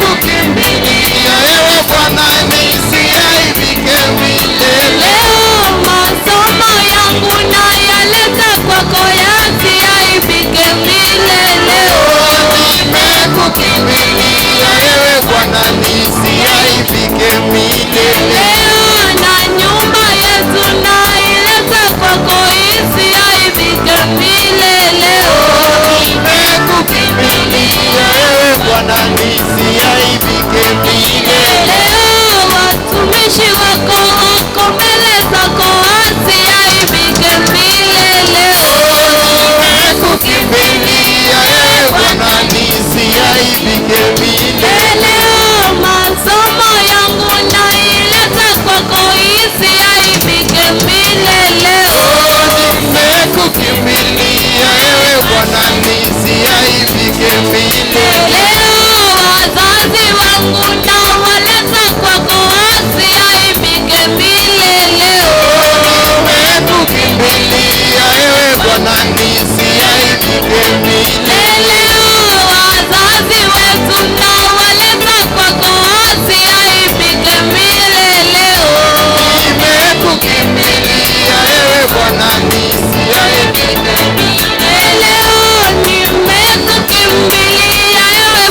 nimekukimbilia ewe Bwana, nisiaibike milele. Masomo yangu nayaleta kwako, yasiaibike milele. Nimekukimbilia ewe Bwana, nisiaibike milele. Na nyumba yetu naileta kwako, isiaibike milele. Nimekukimbilia ewe Bwana, nisiaibike milele. Watumishi wako uko mbele zako, wasiaibike milele. Nimekukimbilia ewe Bwana, nisiaibike milele. Masomo yangu naileta kwako, isiaibike milele. Nimekukimbilia ewe Bwana, nisiaibike milele. Wazazi wangu nawaleta kwako, wasiaibike milele. Nimekukimbilia ewe Bwana, nisiaibike milele. Wazazi wetu nawaleta kwako, wasiaibike milele. Nimekukimbilia ewe Bwana, nisiaibike milele. Nimekukimbilia ewe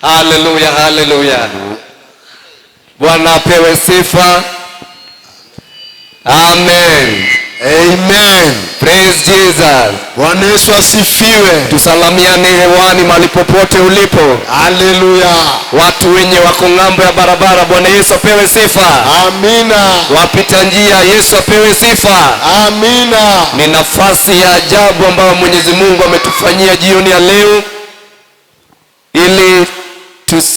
Haleluya, haleluya. Bwana apewe sifa. Amen. Amen. Praise Jesus. Bwana Yesu asifiwe. Tusalamiane hewani mahali popote ulipo. Haleluya. Watu wenye wako ng'ambo ya barabara, Bwana Yesu apewe sifa. Amina. Wapita njia, Yesu apewe sifa. Amina. Ni nafasi ya ajabu ambayo Mwenyezi Mungu ametufanyia jioni ya leo ili